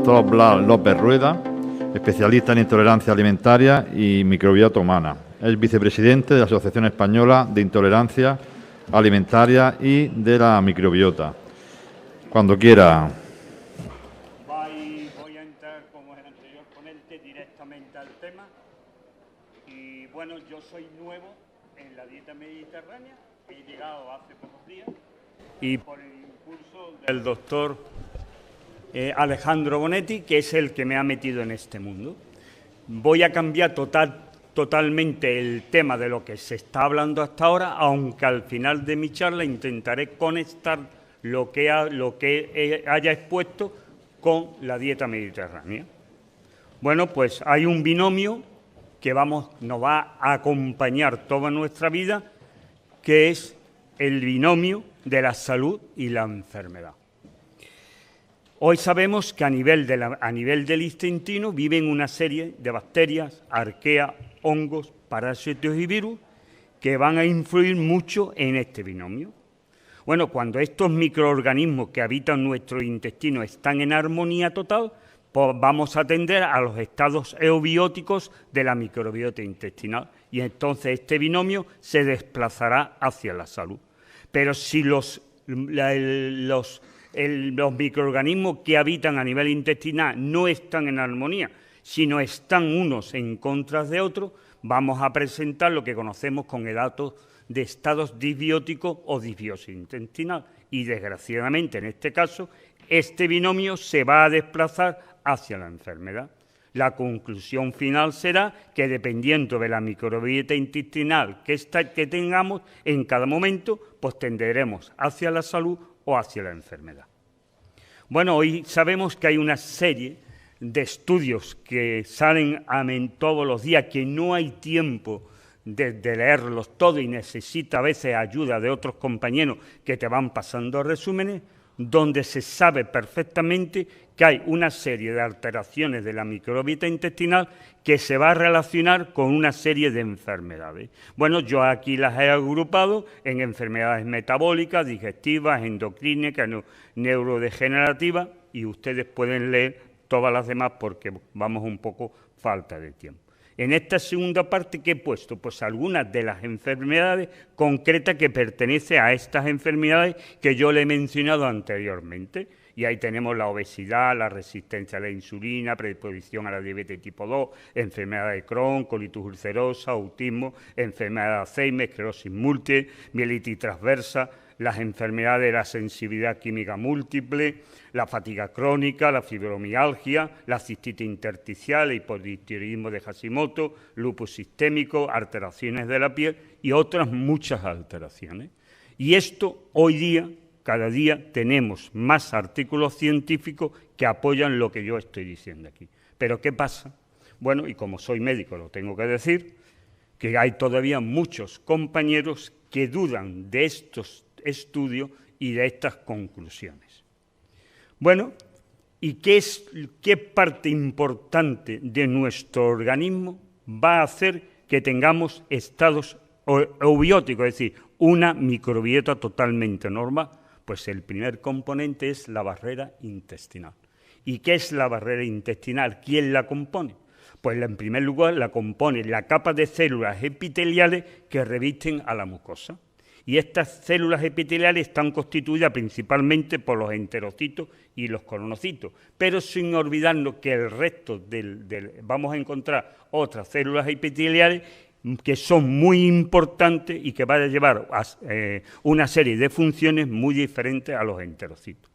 doctor Blas López Rueda, especialista en intolerancia alimentaria y microbiota humana. Es vicepresidente de la Asociación Española de Intolerancia Alimentaria y de la Microbiota. Cuando quiera. Voy a entrar, como el anterior ponente, directamente al tema. Y bueno, yo soy nuevo en la dieta mediterránea, he llegado hace pocos días y por el impulso del doctor Alejandro Bonetti, que es el que me ha metido en este mundo. Voy a cambiar totalmente el tema de lo que se está hablando hasta ahora, aunque al final de mi charla intentaré conectar lo que haya expuesto con la dieta mediterránea. Bueno, pues hay un binomio que nos va a acompañar toda nuestra vida, que es el binomio de la salud y la enfermedad. Hoy sabemos que a nivel del intestino viven una serie de bacterias, arqueas, hongos, parásitos y virus que van a influir mucho en este binomio. Bueno, cuando estos microorganismos que habitan nuestro intestino están en armonía total, pues vamos a atender a los estados eubióticos de la microbiota intestinal y entonces este binomio se desplazará hacia la salud. Pero si los microorganismos que habitan a nivel intestinal no están en armonía, sino están unos en contra de otros, vamos a presentar lo que conocemos con datos de estados disbióticos o disbiosis intestinal. Y desgraciadamente, en este caso, este binomio se va a desplazar hacia la enfermedad. La conclusión final será que dependiendo de la microbiota intestinal que tengamos en cada momento, pues tenderemos hacia la salud o hacia la enfermedad. Bueno, hoy sabemos que hay una serie de estudios que salen todos los días, que no hay tiempo de leerlos todos y necesita a veces ayuda de otros compañeros que te van pasando resúmenes, donde se sabe perfectamente que hay una serie de alteraciones de la microbiota intestinal que se va a relacionar con una serie de enfermedades. Bueno, yo aquí las he agrupado en enfermedades metabólicas, digestivas, endocrínicas, neurodegenerativas, y ustedes pueden leer todas las demás porque vamos un poco falta de tiempo. En esta segunda parte, ¿qué he puesto? Pues algunas de las enfermedades concretas que pertenecen a estas enfermedades que yo le he mencionado anteriormente. Y ahí tenemos la obesidad, la resistencia a la insulina, predisposición a la diabetes tipo 2, enfermedad de Crohn, colitis ulcerosa, autismo, enfermedad de Alzheimer, esclerosis múltiple, mielitis transversa, las enfermedades de la sensibilidad química múltiple, la fatiga crónica, la fibromialgia, la cistitis intersticial, el hipotiroidismo de Hashimoto, lupus sistémico, alteraciones de la piel y otras muchas alteraciones. Y esto hoy día, cada día, tenemos más artículos científicos que apoyan lo que yo estoy diciendo aquí. ¿Pero qué pasa? Bueno, y como soy médico lo tengo que decir, que hay todavía muchos compañeros que dudan de estos estudios y de estas conclusiones. Bueno, ¿y qué parte importante de nuestro organismo va a hacer que tengamos estados eubióticos, es decir, una microbiota totalmente normal? Pues el primer componente es la barrera intestinal. ¿Y qué es la barrera intestinal? ¿Quién la compone? Pues en primer lugar la compone la capa de células epiteliales que revisten a la mucosa. Y estas células epiteliales están constituidas principalmente por los enterocitos y los colonocitos, pero sin olvidarnos que el resto vamos a encontrar otras células epiteliales que son muy importantes y que van a llevar a una serie de funciones muy diferentes a los enterocitos.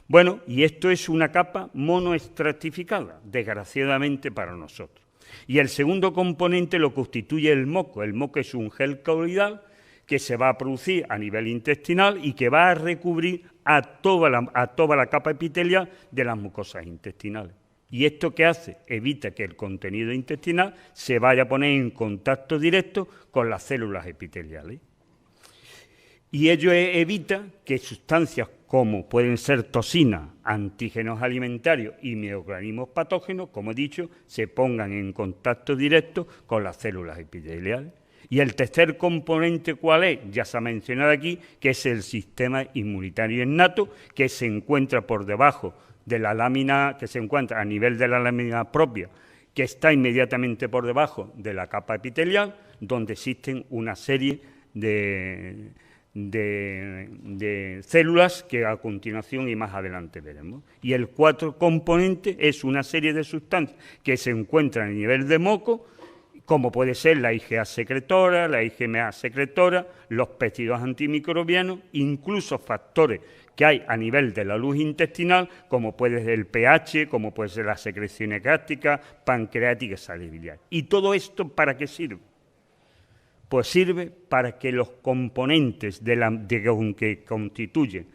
Bueno, y esto es una capa monoestratificada, desgraciadamente para nosotros. Y el segundo componente lo constituye el moco. El moco es un gel coloidal que se va a producir a nivel intestinal y que va a recubrir a toda la capa epitelial de las mucosas intestinales. ¿Y esto qué hace? Evita que el contenido intestinal se vaya a poner en contacto directo con las células epiteliales. Y ello evita que sustancias como pueden ser toxinas, antígenos alimentarios y microorganismos patógenos, como he dicho, se pongan en contacto directo con las células epiteliales. Y el tercer componente, ¿cuál es? Ya se ha mencionado aquí, que es el sistema inmunitario innato, que se encuentra por debajo de la lámina que se encuentra a nivel de la lámina propia, que está inmediatamente por debajo de la capa epitelial, donde existen una serie de células que a continuación y más adelante veremos. Y el cuarto componente es una serie de sustancias que se encuentran a nivel de moco, como puede ser la IgA secretora, la IgMA secretora, los péptidos antimicrobianos, incluso factores que hay a nivel de la luz intestinal, como puede ser el pH, como puede ser la secreción hepática, pancreática y salivar. ¿Y todo esto para qué sirve? Pues sirve para que los componentes que constituyen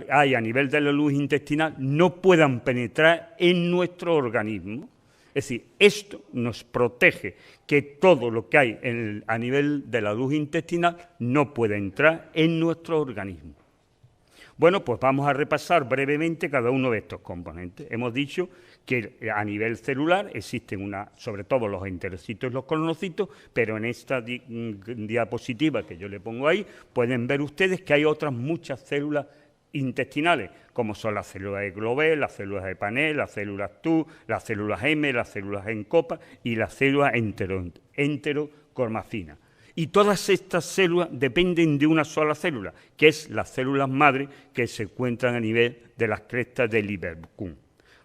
hay a nivel de la luz intestinal no puedan penetrar en nuestro organismo. Es decir, esto nos protege que todo lo que hay a nivel de la luz intestinal no pueda entrar en nuestro organismo. Bueno, pues vamos a repasar brevemente cada uno de estos componentes. Hemos dicho que a nivel celular existen sobre todo los enterocitos y los colonocitos, pero en esta diapositiva que yo le pongo ahí, pueden ver ustedes que hay otras muchas células intestinales, como son las células de Globé, las células de Panel, las células TU, las células M, las células en copa y las células enterocromafina. Y todas estas células dependen de una sola célula, que es las células madre que se encuentran a nivel de las crestas del Ibercuum.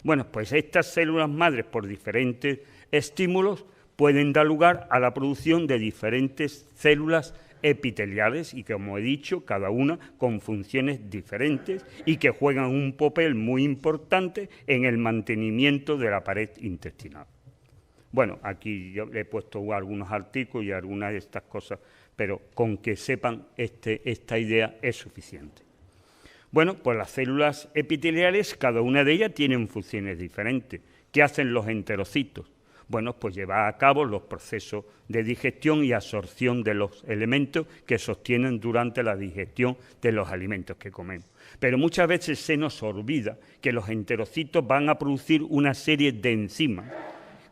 Bueno, pues estas células madres, por diferentes estímulos, pueden dar lugar a la producción de diferentes células epiteliales y, como he dicho, cada una con funciones diferentes y que juegan un papel muy importante en el mantenimiento de la pared intestinal. Bueno, aquí yo le he puesto algunos artículos y algunas de estas cosas, pero con que sepan esta idea es suficiente. Bueno, pues las células epiteliales, cada una de ellas tienen funciones diferentes. ¿Qué hacen los enterocitos? Bueno, pues llevar a cabo los procesos de digestión y absorción de los elementos que sostienen durante la digestión de los alimentos que comemos. Pero muchas veces se nos olvida que los enterocitos van a producir una serie de enzimas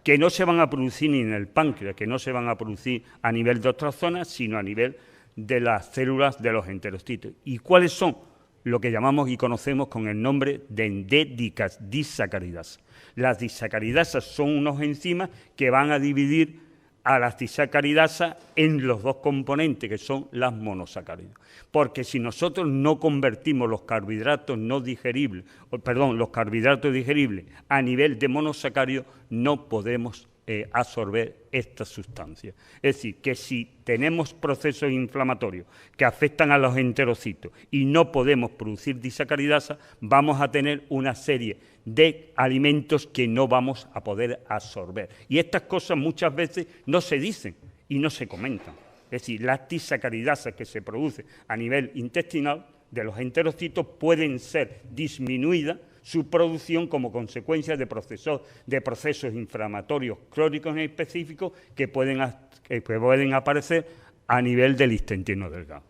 que no se van a producir ni en el páncreas, que no se van a producir a nivel de otras zonas, sino a nivel de las células de los enterocitos. ¿Y cuáles son? Lo que llamamos y conocemos con el nombre de disacaridasas. Las disacaridasas son unos enzimas que van a dividir a las disacaridasas en los dos componentes, que son las monosacáridos. Porque si nosotros no convertimos los carbohidratos los carbohidratos digeribles a nivel de monosacáridos, no podemos absorber estas sustancias. Es decir, que si tenemos procesos inflamatorios que afectan a los enterocitos y no podemos producir disacaridasas, vamos a tener una serie de alimentos que no vamos a poder absorber. Y estas cosas muchas veces no se dicen y no se comentan. Es decir, las disacaridasas que se producen a nivel intestinal de los enterocitos pueden ser disminuidas su producción como consecuencia de procesos inflamatorios crónicos específicos que pueden aparecer a nivel del intestino delgado.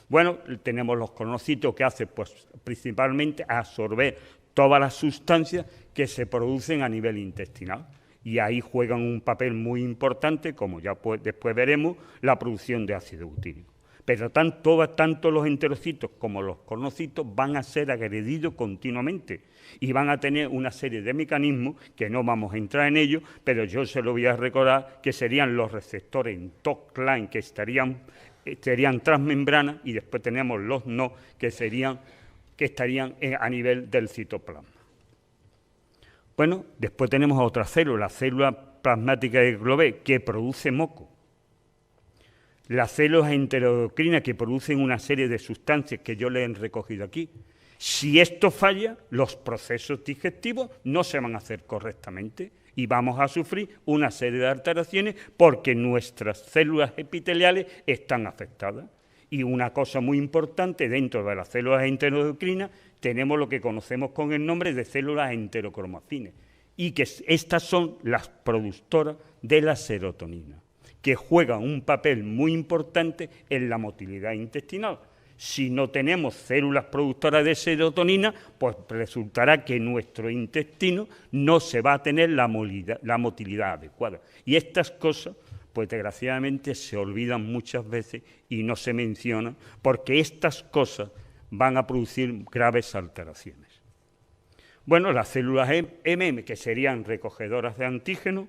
Bueno, tenemos los colonocitos que hacen pues, principalmente absorber todas las sustancias que se producen a nivel intestinal. Y ahí juegan un papel muy importante, como ya después veremos, la producción de ácido butírico. Pero tanto los enterocitos como los colonocitos van a ser agredidos continuamente y van a tener una serie de mecanismos que no vamos a entrar en ellos, pero yo se lo voy a recordar que serían los receptores en TOC-line que estarían transmembrana y después tenemos los no que estarían a nivel del citoplasma. Bueno, después tenemos otra célula, la célula plasmática de Globé, que produce moco. Las células enteroendocrinas que producen una serie de sustancias que yo les he recogido aquí. Si esto falla, los procesos digestivos no se van a hacer correctamente y vamos a sufrir una serie de alteraciones porque nuestras células epiteliales están afectadas. Y una cosa muy importante, dentro de las células enteroendocrinas tenemos lo que conocemos con el nombre de células enterocromafines y que estas son las productoras de la serotonina, que juegan un papel muy importante en la motilidad intestinal. Si no tenemos células productoras de serotonina, pues resultará que nuestro intestino no se va a tener la motilidad adecuada. Y estas cosas, pues desgraciadamente se olvidan muchas veces y no se mencionan, porque estas cosas van a producir graves alteraciones. Bueno, las células MM, que serían recogedoras de antígenos,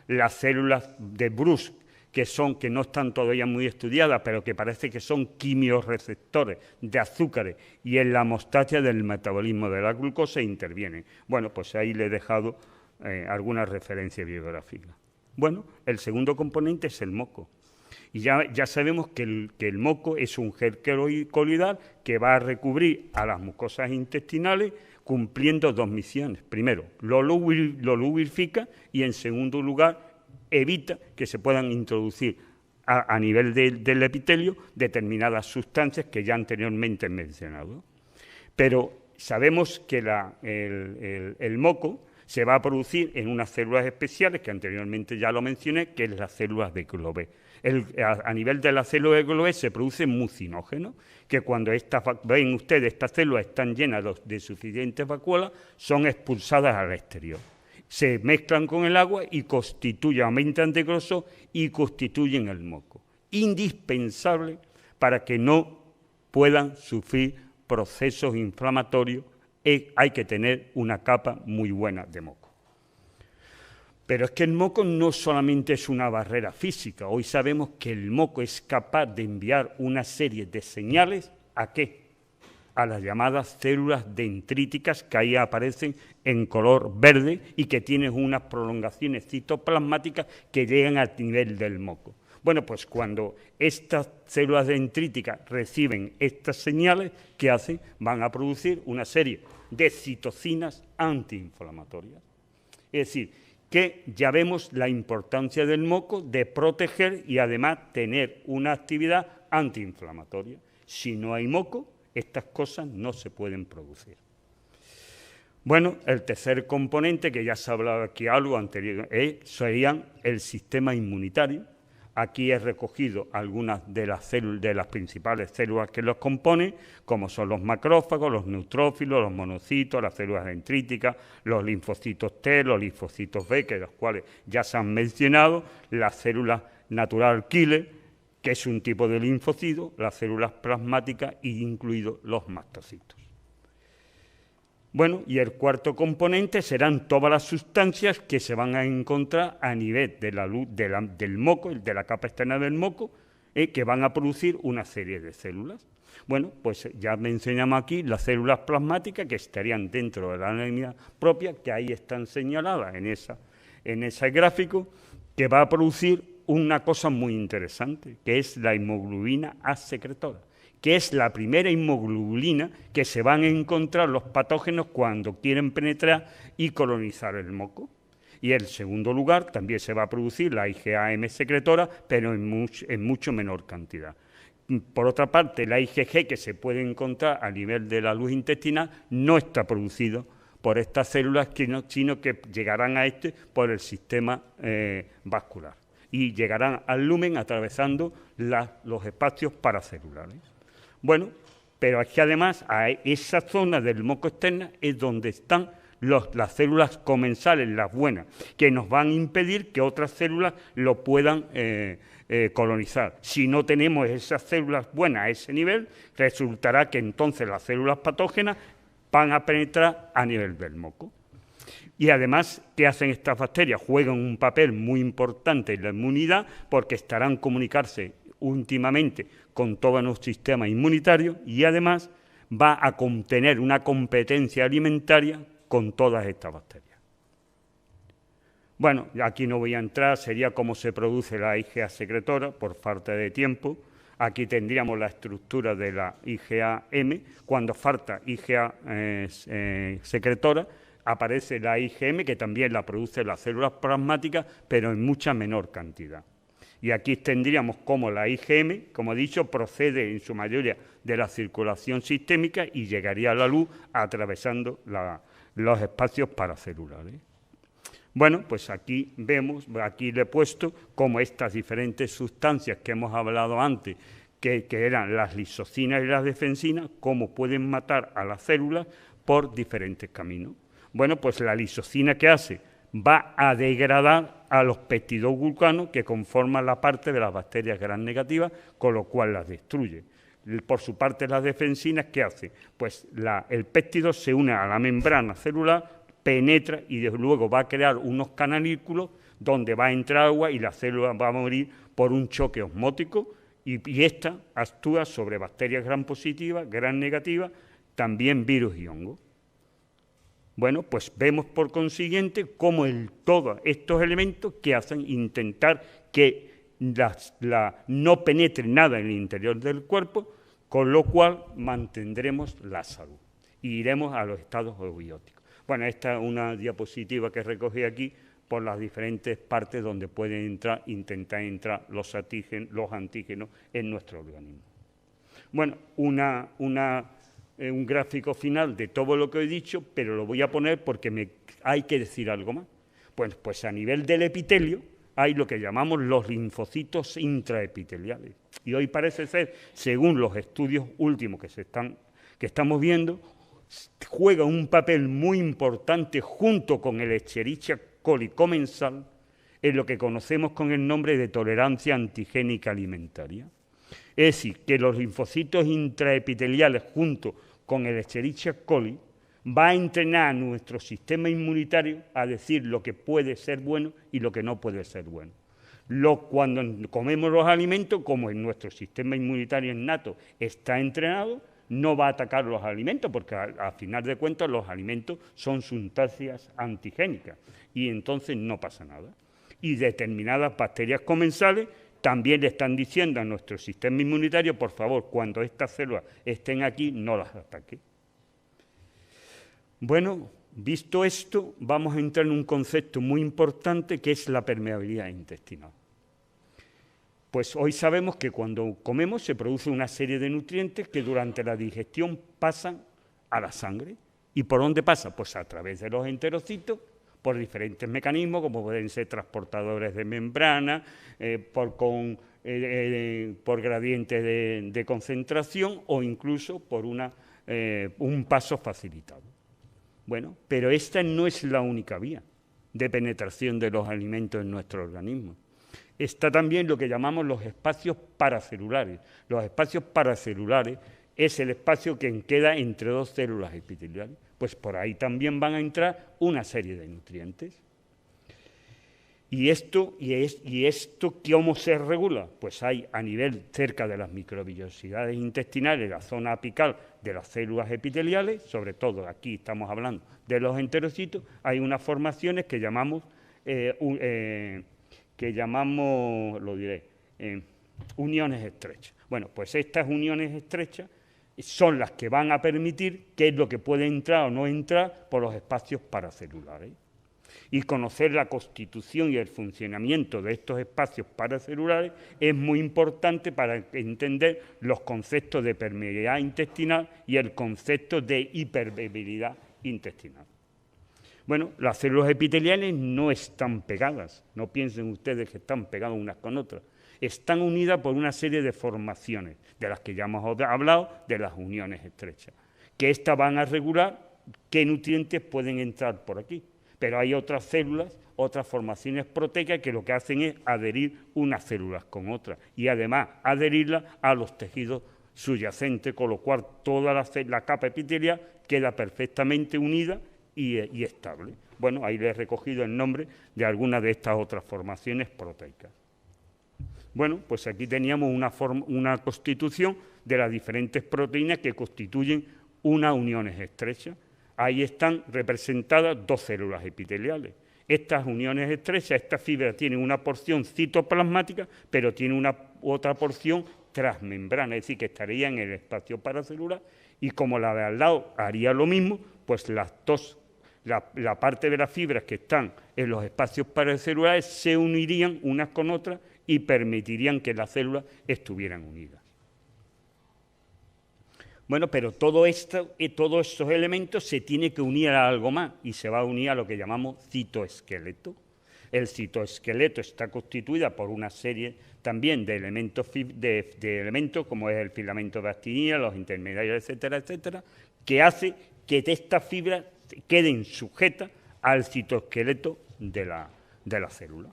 las células de Bruce, que no están todavía muy estudiadas, pero que parece que son quimiorreceptores de azúcares y en la homeostasia del metabolismo de la glucosa intervienen. Bueno, pues ahí le he dejado alguna referencia bibliográfica. Bueno, el segundo componente es el moco. Y ya sabemos que el moco es un gel coloidal que va a recubrir a las mucosas intestinales cumpliendo dos misiones. Primero, lo lubrifica y, en segundo lugar, evita que se puedan introducir a nivel del epitelio determinadas sustancias que ya anteriormente he mencionado. Pero sabemos que el moco se va a producir en unas células especiales, que anteriormente ya lo mencioné, que es las células de Globé. A nivel de las células de Globé se produce mucinógeno, que cuando ven ustedes estas células están llenas de suficientes vacuolas, son expulsadas al exterior. Se mezclan con el agua y aumentan de grosor y constituyen el moco. Indispensable para que no puedan sufrir procesos inflamatorios, hay que tener una capa muy buena de moco. Pero es que el moco no solamente es una barrera física. Hoy sabemos que el moco es capaz de enviar una serie de señales, ¿a qué? A las llamadas células dendríticas, que ahí aparecen en color verde y que tienen unas prolongaciones citoplasmáticas que llegan al nivel del moco. Bueno, pues cuando estas células dendríticas reciben estas señales, ¿qué hacen? Van a producir una serie de citocinas antiinflamatorias. Es decir, que ya vemos la importancia del moco de proteger y además tener una actividad antiinflamatoria. Si no hay moco, estas cosas no se pueden producir. Bueno, el tercer componente, que ya se ha hablado aquí algo anterior, sería el sistema inmunitario. Aquí he recogido algunas de las principales células que los componen, como son los macrófagos, los neutrófilos, los monocitos, las células dendríticas, los linfocitos T, los linfocitos B, que los cuales ya se han mencionado, las células natural killer, que es un tipo de linfocito, las células plasmáticas, incluidos los mastocitos. Bueno, y el cuarto componente serán todas las sustancias que se van a encontrar a nivel de la luz del moco, de la capa externa del moco, que van a producir una serie de células. Bueno, pues ya mencionamos aquí las células plasmáticas que estarían dentro de la anemia propia, que ahí están señaladas en ese gráfico, que va a producir una cosa muy interesante, que es la hemoglobina A secretora, que es la primera inmunoglobulina que se van a encontrar los patógenos cuando quieren penetrar y colonizar el moco. Y en segundo lugar también se va a producir la IgA-M secretora, pero en mucho menor cantidad. Por otra parte, la IgG que se puede encontrar a nivel de la luz intestinal no está producido por estas células, sino que llegarán a por el sistema vascular y llegarán al lumen atravesando los espacios paracelulares. Bueno, pero aquí además a esa zona del moco externa es donde están las células comensales, las buenas, que nos van a impedir que otras células lo puedan colonizar. Si no tenemos esas células buenas a ese nivel, resultará que entonces las células patógenas van a penetrar a nivel del moco. Y además, ¿qué hacen estas bacterias? Juegan un papel muy importante en la inmunidad porque estarán comunicarse últimamente con todo nuestro sistema inmunitario y además va a contener una competencia alimentaria con todas estas bacterias. Bueno, aquí no voy a entrar, sería cómo se produce la IgA secretora por falta de tiempo. Aquí tendríamos la estructura de la IgA-M. Cuando falta IgA secretora, aparece la IgM, que también la producen las células plasmáticas, pero en mucha menor cantidad. Y aquí tendríamos como la IgM, como he dicho, procede en su mayoría de la circulación sistémica y llegaría a la luz atravesando los espacios paracelulares. Bueno, pues aquí vemos, aquí le he puesto como estas diferentes sustancias que hemos hablado antes, que eran las lisocinas y las defensinas, cómo pueden matar a las células por diferentes caminos. Bueno, pues la lisocina, ¿qué hace? Va a degradar a los peptidoglucanos que conforman la parte de las bacterias gram negativas, con lo cual las destruye. Por su parte, las defensinas, ¿qué hace? Pues el péptido se une a la membrana celular, penetra y desde luego va a crear unos canalículos donde va a entrar agua y la célula va a morir por un choque osmótico y esta actúa sobre bacterias gram positivas, gram negativas, también virus y hongos. Bueno, pues vemos por consiguiente cómo todos estos elementos que hacen intentar que no penetre nada en el interior del cuerpo, con lo cual mantendremos la salud y iremos a los estados eubióticos. Bueno, esta es una diapositiva que recogí aquí por las diferentes partes donde pueden intentar entrar los antígenos en nuestro organismo. Bueno, un gráfico final de todo lo que he dicho, pero lo voy a poner porque hay que decir algo más. Pues a nivel del epitelio hay lo que llamamos los linfocitos intraepiteliales. Y hoy parece ser, según los estudios últimos que estamos viendo, juega un papel muy importante junto con el Escherichia coli comensal en lo que conocemos con el nombre de tolerancia antigénica alimentaria. Es decir, que los linfocitos intraepiteliales junto con el Escherichia coli va a entrenar a nuestro sistema inmunitario a decir lo que puede ser bueno y lo que no puede ser bueno. Cuando comemos los alimentos, como en nuestro sistema inmunitario innato está entrenado, no va a atacar los alimentos, porque a final de cuentas los alimentos son sustancias antigénicas y entonces no pasa nada. Y determinadas bacterias comensales también le están diciendo a nuestro sistema inmunitario, por favor, cuando estas células estén aquí, no las ataque. Bueno, visto esto, vamos a entrar en un concepto muy importante que es la permeabilidad intestinal. Pues hoy sabemos que cuando comemos se produce una serie de nutrientes que durante la digestión pasan a la sangre. ¿Y por dónde pasa? Pues a través de los enterocitos, por diferentes mecanismos, como pueden ser transportadores de membrana, por gradientes de concentración o incluso por un paso facilitado. Bueno, pero esta no es la única vía de penetración de los alimentos en nuestro organismo. Está también lo que llamamos los espacios paracelulares. Los espacios paracelulares es el espacio que queda entre dos células epiteliales. Pues por ahí también van a entrar una serie de nutrientes. ¿Y esto cómo se regula? Pues hay a nivel cerca de las microvellosidades intestinales, la zona apical de las células epiteliales, sobre todo aquí estamos hablando de los enterocitos, hay unas formaciones que llamamos uniones estrechas. Bueno, pues estas uniones estrechas son las que van a permitir qué es lo que puede entrar o no entrar por los espacios paracelulares. Y conocer la constitución y el funcionamiento de estos espacios paracelulares es muy importante para entender los conceptos de permeabilidad intestinal y el concepto de hipermeabilidad intestinal. Bueno, las células epiteliales no están pegadas, no piensen ustedes que están pegadas unas con otras. Están unidas por una serie de formaciones, de las que ya hemos hablado, de las uniones estrechas, que estas van a regular qué nutrientes pueden entrar por aquí. Pero hay otras células, otras formaciones proteicas que lo que hacen es adherir unas células con otras y además adherirlas a los tejidos subyacentes, con lo cual toda la capa epitelial queda perfectamente unida y estable. Bueno, ahí les he recogido el nombre de algunas de estas otras formaciones proteicas. Bueno, pues aquí teníamos una constitución de las diferentes proteínas que constituyen unas uniones estrechas. Ahí están representadas dos células epiteliales. Estas uniones estrechas, esta fibra tiene una porción citoplasmática, pero tiene otra porción transmembrana, es decir, que estaría en el espacio paracelular, y como la de al lado haría lo mismo, pues la parte de las fibras que están en los espacios paracelulares se unirían unas con otras y permitirían que las células estuvieran unidas. Bueno, pero todos estos elementos se tiene que unir a algo más y se va a unir a lo que llamamos citoesqueleto. El citoesqueleto está constituido por una serie también de elementos, como es el filamento de actinina, los intermediarios, etcétera, etcétera, que hace que estas fibras queden sujetas al citoesqueleto de la célula.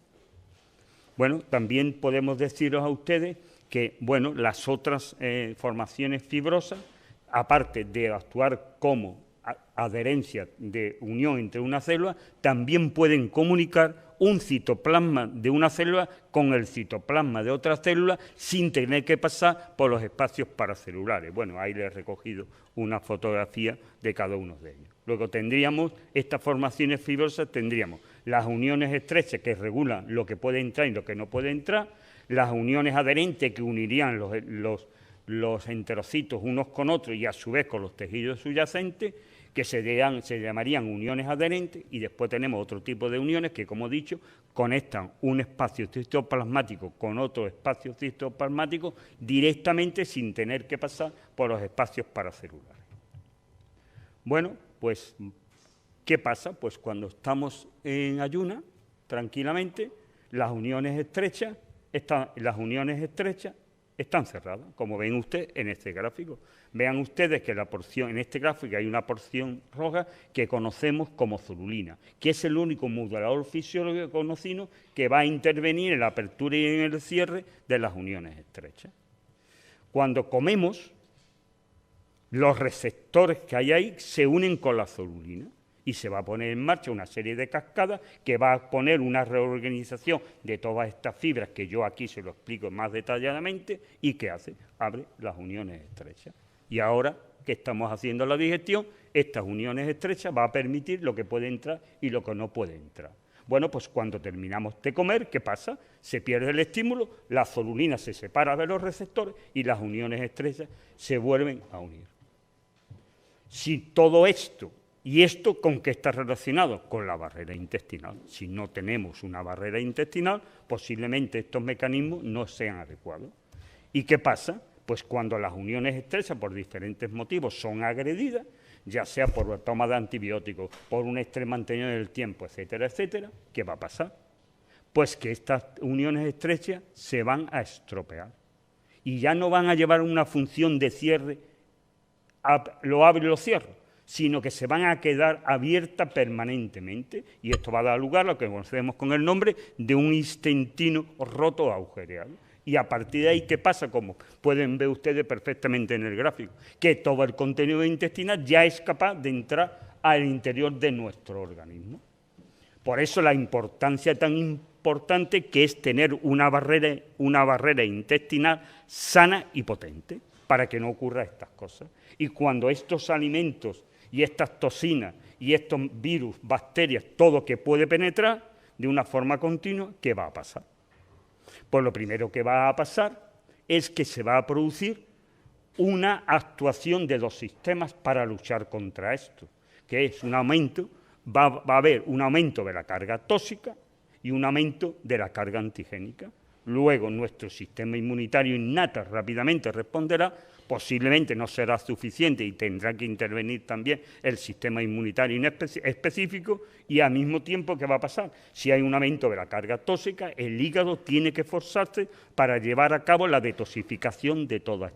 Bueno, también podemos deciros a ustedes que, bueno, las otras formaciones fibrosas, aparte de actuar como adherencia de unión entre una célula, también pueden comunicar un citoplasma de una célula con el citoplasma de otra célula sin tener que pasar por los espacios paracelulares. Bueno, ahí les he recogido una fotografía de cada uno de ellos. Luego tendríamos estas formaciones fibrosas, tendríamos las uniones estrechas que regulan lo que puede entrar y lo que no puede entrar, las uniones adherentes que unirían los enterocitos unos con otros y a su vez con los tejidos subyacentes, que se llamarían uniones adherentes, y después tenemos otro tipo de uniones que, como he dicho, conectan un espacio citoplasmático con otro espacio citoplasmático directamente sin tener que pasar por los espacios paracelulares. Bueno, pues, ¿qué pasa? Pues cuando estamos en ayuna, tranquilamente, las uniones estrechas están cerradas, como ven ustedes en este gráfico. Vean ustedes que en este gráfico hay una porción roja que conocemos como celulina, que es el único modulador fisiológico conocido que va a intervenir en la apertura y en el cierre de las uniones estrechas. Cuando comemos, los receptores que hay ahí se unen con la celulina y se va a poner en marcha una serie de cascadas que va a poner una reorganización de todas estas fibras, que yo aquí se lo explico más detalladamente, y ¿qué hace? Abre las uniones estrechas. Y ahora que estamos haciendo la digestión, estas uniones estrechas van a permitir lo que puede entrar y lo que no puede entrar. Bueno, pues cuando terminamos de comer, ¿qué pasa? Se pierde el estímulo, la celulina se separa de los receptores y las uniones estrechas se vuelven a unir. Si todo esto, ¿y esto con qué está relacionado? Con la barrera intestinal. Si no tenemos una barrera intestinal, posiblemente estos mecanismos no sean adecuados. ¿Y qué pasa? Pues cuando las uniones estrechas, por diferentes motivos, son agredidas, ya sea por la toma de antibióticos, por un estrés mantenido en el tiempo, etcétera, etcétera, ¿qué va a pasar? Pues que estas uniones estrechas se van a estropear y ya no van a llevar una función de cierre, lo abro y lo cierro, sino que se van a quedar abiertas permanentemente, y esto va a dar lugar a lo que conocemos con el nombre de un intestino roto o agujereado. Y a partir de ahí, ¿qué pasa? Como pueden ver ustedes perfectamente en el gráfico, que todo el contenido intestinal ya es capaz de entrar al interior de nuestro organismo. Por eso la importancia tan importante que es tener una barrera intestinal sana y potente, para que no ocurra estas cosas. Y cuando estos alimentos y estas toxinas y estos virus, bacterias, todo que puede penetrar de una forma continua, ¿qué va a pasar? Pues lo primero que va a pasar es que se va a producir una actuación de los sistemas para luchar contra esto, que es un aumento, va a haber un aumento de la carga tóxica y un aumento de la carga antigénica. Luego nuestro sistema inmunitario innato rápidamente responderá, posiblemente no será suficiente y tendrá que intervenir también el sistema inmunitario específico, y al mismo tiempo, ¿qué va a pasar? Si hay un aumento de la carga tóxica, el hígado tiene que esforzarse para llevar a cabo la detoxificación de todas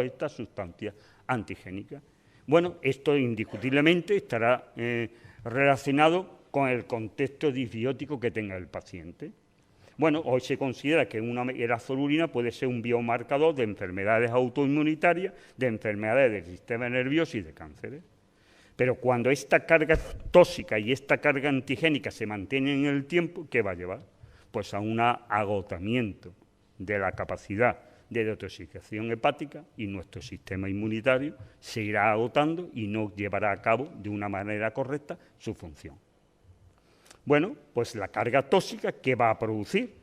estas sustancias antigénicas. Bueno, esto indiscutiblemente estará relacionado con el contexto disbiótico que tenga el paciente. Bueno, hoy se considera que la celulina puede ser un biomarcador de enfermedades autoinmunitarias, de enfermedades del sistema nervioso y de cánceres. Pero cuando esta carga tóxica y esta carga antigénica se mantienen en el tiempo, ¿qué va a llevar? Pues a un agotamiento de la capacidad de detoxificación hepática, y nuestro sistema inmunitario se irá agotando y no llevará a cabo de una manera correcta su función. Bueno, pues la carga tóxica, ¿qué va a producir?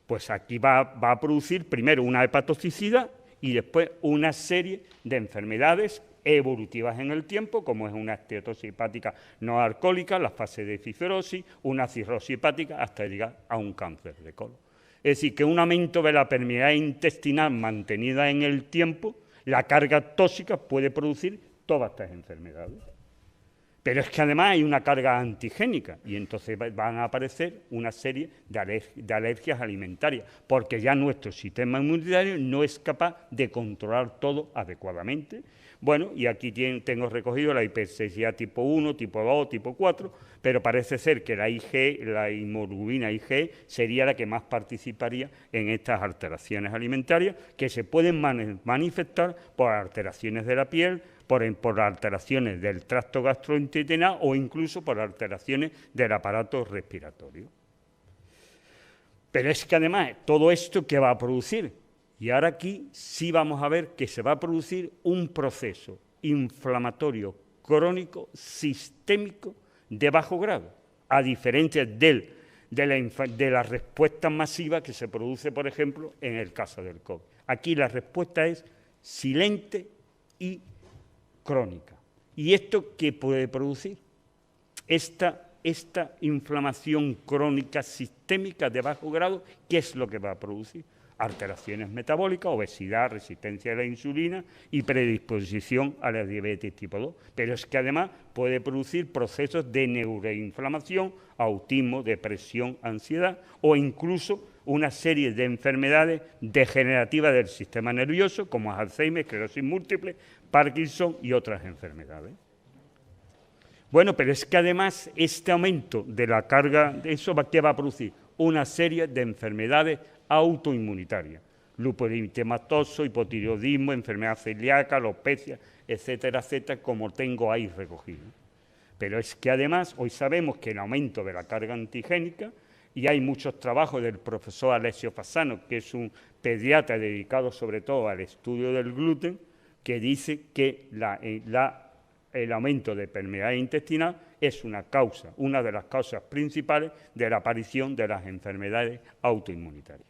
Pues aquí va a producir primero una hepatotoxicidad y después una serie de enfermedades evolutivas en el tiempo, como es una esteatosis hepática no alcohólica, la fase de fibrosis, una cirrosis hepática, hasta llegar a un cáncer de colon. Es decir, que un aumento de la permeabilidad intestinal mantenida en el tiempo, la carga tóxica puede producir todas estas enfermedades. Pero es que además hay una carga antigénica y entonces van a aparecer una serie de alergias alimentarias, porque ya nuestro sistema inmunitario no es capaz de controlar todo adecuadamente. Bueno, y aquí tengo recogido la hipersensibilidad tipo 1, tipo 2, tipo 4, pero parece ser que la inmunoglobulina IgE sería la que más participaría en estas alteraciones alimentarias, que se pueden manifestar por alteraciones de la piel, por alteraciones del tracto gastrointestinal o incluso por alteraciones del aparato respiratorio. Pero es que además, todo esto, ¿qué va a producir? Y ahora aquí sí vamos a ver que se va a producir un proceso inflamatorio crónico sistémico de bajo grado, a diferencia de la respuesta masiva que se produce, por ejemplo, en el caso del COVID. Aquí la respuesta es silente y crónica. ¿Y esto qué puede producir? Esta inflamación crónica sistémica de bajo grado, ¿qué es lo que va a producir? Alteraciones metabólicas, obesidad, resistencia a la insulina y predisposición a la diabetes tipo 2. Pero es que además puede producir procesos de neuroinflamación, autismo, depresión, ansiedad o incluso una serie de enfermedades degenerativas del sistema nervioso, como Alzheimer, esclerosis múltiple, Parkinson y otras enfermedades. Bueno, pero es que además este aumento de la carga, ¿qué va a producir? Una serie de enfermedades autoinmunitarias, lupus eritematoso, hipotiroidismo, enfermedad celíaca, alopecia, etcétera, etcétera, como tengo ahí recogido. Pero es que además hoy sabemos que el aumento de la carga antigénica, y hay muchos trabajos del profesor Alessio Fasano, que es un pediatra dedicado sobre todo al estudio del gluten, que dice que el aumento de permeabilidad intestinal es una de las causas principales de la aparición de las enfermedades autoinmunitarias.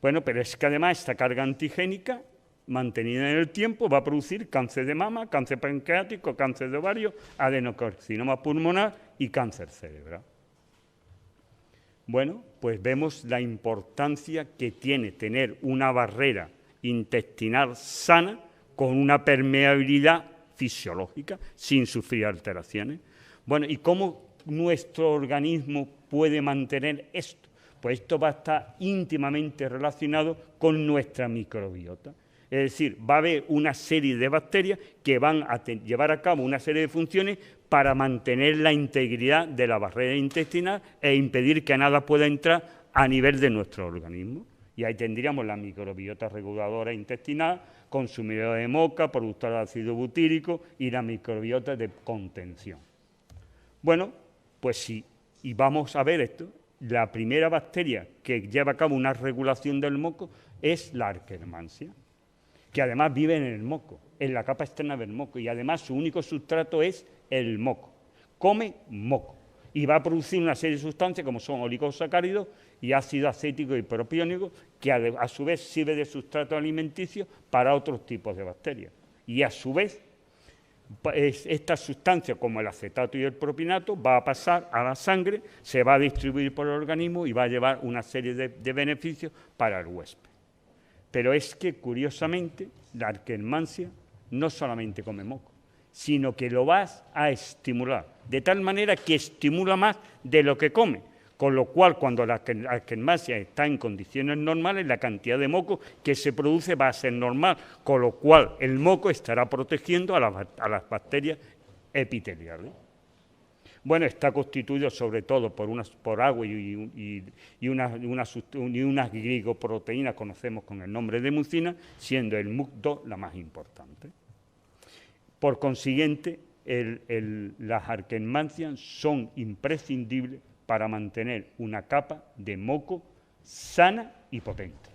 Bueno, pero es que además esta carga antigénica, mantenida en el tiempo, va a producir cáncer de mama, cáncer pancreático, cáncer de ovario, adenocarcinoma pulmonar y cáncer cerebral. Bueno, pues vemos la importancia que tiene tener una barrera intestinal sana con una permeabilidad fisiológica, sin sufrir alteraciones. Bueno, ¿y cómo nuestro organismo puede mantener esto? Pues esto va a estar íntimamente relacionado con nuestra microbiota. Es decir, va a haber una serie de bacterias que van a llevar a cabo una serie de funciones para mantener la integridad de la barrera intestinal e impedir que nada pueda entrar a nivel de nuestro organismo. Y ahí tendríamos la microbiota reguladora intestinal, consumidora de moca, productora de ácido butírico y la microbiota de contención. Bueno, pues sí, y vamos a ver esto. La primera bacteria que lleva a cabo una regulación del moco es la Akkermansia, que además vive en el moco, en la capa externa del moco, y además su único sustrato es el moco. Come moco y va a producir una serie de sustancias como son oligosacáridos y ácido acético y propiónico, que a su vez sirve de sustrato alimenticio para otros tipos de bacterias. Y a su vez, esta sustancia, como el acetato y el propinato, va a pasar a la sangre, se va a distribuir por el organismo y va a llevar una serie de beneficios para el huésped. Pero es que, curiosamente, la Akkermansia no solamente come moco, sino que lo vas a estimular, de tal manera que estimula más de lo que come, con lo cual cuando la Akkermansia está en condiciones normales, la cantidad de moco que se produce va a ser normal, con lo cual el moco estará protegiendo a las bacterias epiteliales. Bueno, está constituido sobre todo por agua y unas glicoproteínas, conocemos con el nombre de mucina, siendo el MUC2 la más importante. Por consiguiente, las Akkermansias son imprescindibles para mantener una capa de moco sana y potente.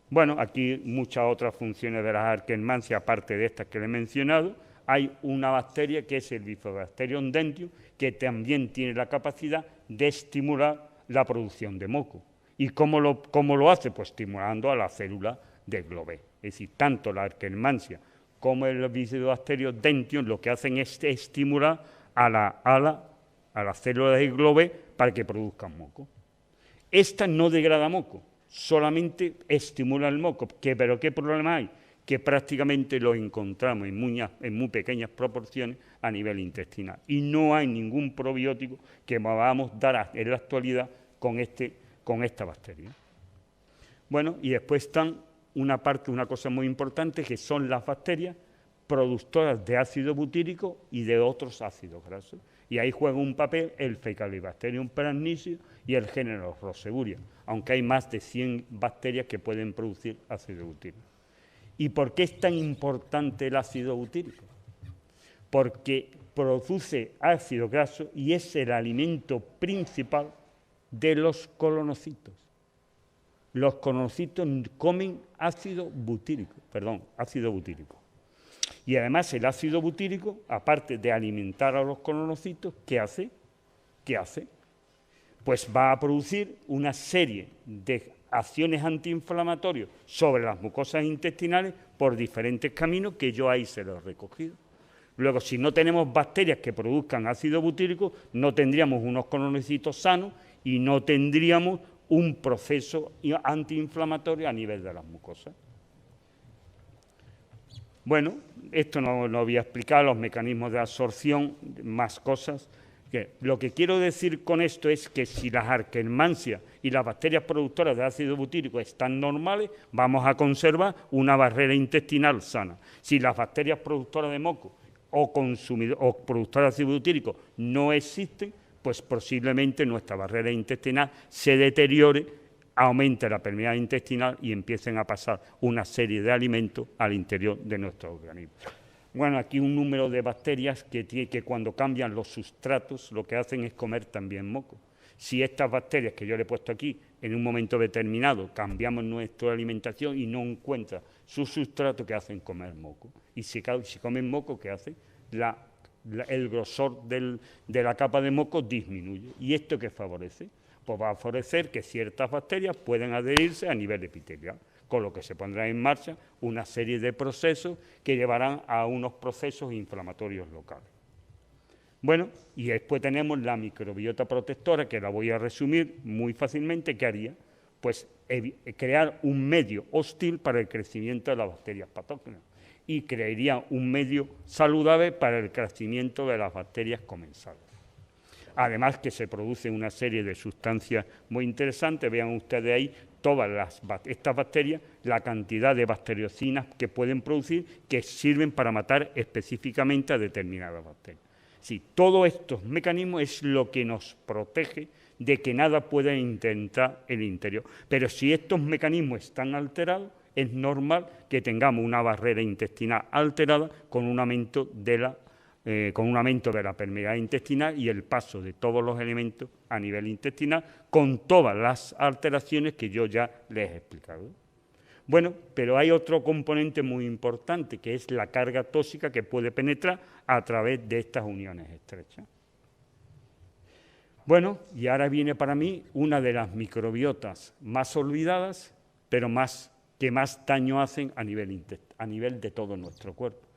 Bueno, aquí muchas otras funciones de las Akkermansias, aparte de estas que le he mencionado. Hay una bacteria que es el Bifidobacterium dentium, que también tiene la capacidad de estimular la producción de moco. ¿Y cómo lo hace? Pues estimulando a la célula de Globé. Es decir, tanto la Akkermansia como el Bifidobacterium dentium lo que hacen es estimular a la célula de Globé para que produzcan moco. Esta no degrada moco, solamente estimula el moco. ¿Pero qué problema hay? que prácticamente lo encontramos en muy pequeñas proporciones a nivel intestinal. Y no hay ningún probiótico que podamos dar en la actualidad con esta bacteria. Bueno, y después están una cosa muy importante, que son las bacterias productoras de ácido butírico y de otros ácidos grasos. Y ahí juega un papel el Faecalibacterium pernicium y el género Roseburia, aunque hay más de 100 bacterias que pueden producir ácido butírico. ¿Y por qué es tan importante el ácido butírico? Porque produce ácido graso y es el alimento principal de los colonocitos. Los colonocitos comen ácido butírico. Y además el ácido butírico, aparte de alimentar a los colonocitos, ¿qué hace? Pues va a producir una serie de acciones antiinflamatorias sobre las mucosas intestinales por diferentes caminos que yo ahí se los he recogido. Luego, si no tenemos bacterias que produzcan ácido butírico, no tendríamos unos colonocitos sanos y no tendríamos un proceso antiinflamatorio a nivel de las mucosas. Bueno, esto no voy a explicar, los mecanismos de absorción, más cosas. Lo que quiero decir con esto es que si las Akkermansia y las bacterias productoras de ácido butírico están normales, vamos a conservar una barrera intestinal sana. Si las bacterias productoras de moco o productoras de ácido butírico no existen, pues posiblemente nuestra barrera intestinal se deteriore, aumente la permeabilidad intestinal y empiecen a pasar una serie de alimentos al interior de nuestro organismo. Bueno, aquí un número de bacterias que cuando cambian los sustratos lo que hacen es comer también moco. Si estas bacterias que yo le he puesto aquí, en un momento determinado, cambiamos nuestra alimentación y no encuentran su sustrato, ¿qué hacen? Comer moco. Y si comen moco, ¿qué hacen? El grosor de la capa de moco disminuye. ¿Y esto qué favorece? Pues va a favorecer que ciertas bacterias puedan adherirse a nivel epitelial, con lo que se pondrá en marcha una serie de procesos que llevarán a unos procesos inflamatorios locales. Bueno, y después tenemos la microbiota protectora, que la voy a resumir muy fácilmente. ¿Qué haría? Pues crear un medio hostil para el crecimiento de las bacterias patógenas y crearía un medio saludable para el crecimiento de las bacterias comensales. Además que se produce una serie de sustancias muy interesantes, vean ustedes ahí todas estas bacterias, la cantidad de bacteriocinas que pueden producir que sirven para matar específicamente a determinadas bacterias. Sí, todos estos mecanismos es lo que nos protege de que nada pueda entrar en el interior. Pero si estos mecanismos están alterados, es normal que tengamos una barrera intestinal alterada con un aumento de la permeabilidad intestinal y el paso de todos los elementos a nivel intestinal con todas las alteraciones que yo ya les he explicado. Bueno, pero hay otro componente muy importante, que es la carga tóxica que puede penetrar a través de estas uniones estrechas. Bueno, y ahora viene para mí una de las microbiotas más olvidadas, pero que más daño hacen a nivel de todo nuestro cuerpo,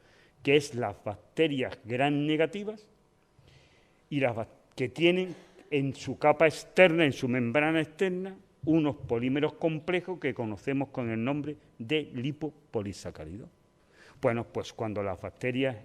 que es las bacterias gram negativas y que tienen en su capa externa, en su membrana externa, unos polímeros complejos que conocemos con el nombre de lipopolisacáridos. Bueno, pues cuando las bacterias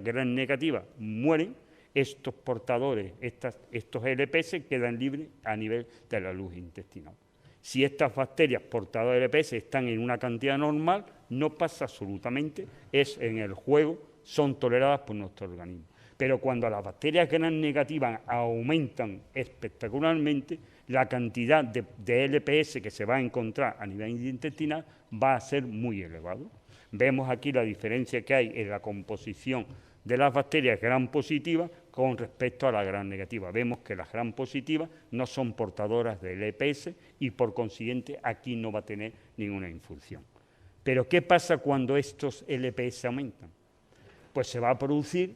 gram negativas mueren, estos portadores, estos LPS quedan libres a nivel de la luz intestinal. Si estas bacterias portadoras de LPS están en una cantidad normal, no pasa absolutamente, en el juego, son toleradas por nuestro organismo. Pero cuando las bacterias gram negativas aumentan espectacularmente, la cantidad de LPS que se va a encontrar a nivel intestinal va a ser muy elevado. Vemos aquí la diferencia que hay en la composición de las bacterias gram positivas con respecto a la gram negativa. Vemos que las gram positivas no son portadoras de LPS y por consiguiente aquí no va a tener ninguna infunción. Pero ¿qué pasa cuando estos LPS aumentan? Pues se va a producir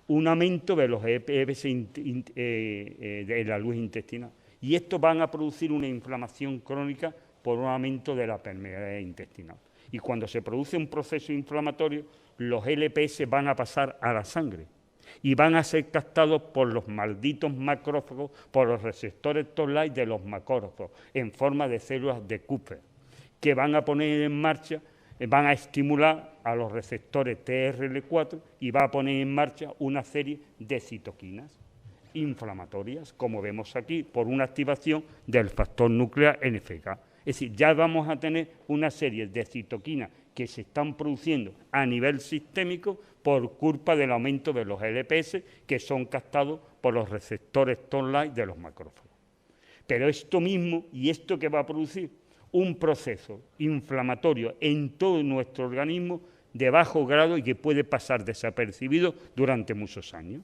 un aumento de los LPS de la luz intestinal. Y estos van a producir una inflamación crónica por un aumento de la permeabilidad intestinal. Y cuando se produce un proceso inflamatorio, los LPS van a pasar a la sangre y van a ser captados por los malditos macrófagos, por los receptores toll-like de los macrófagos, en forma de células de Kupffer, que van a poner en marcha, van a estimular a los receptores TRL4 y va a poner en marcha una serie de citoquinas inflamatorias, como vemos aquí, por una activación del factor nuclear NFK. Es decir, ya vamos a tener una serie de citoquinas que se están produciendo a nivel sistémico por culpa del aumento de los LPS que son captados por los receptores Toll-like de los macrófagos. Pero esto mismo y esto que va a producir un proceso inflamatorio en todo nuestro organismo de bajo grado y que puede pasar desapercibido durante muchos años.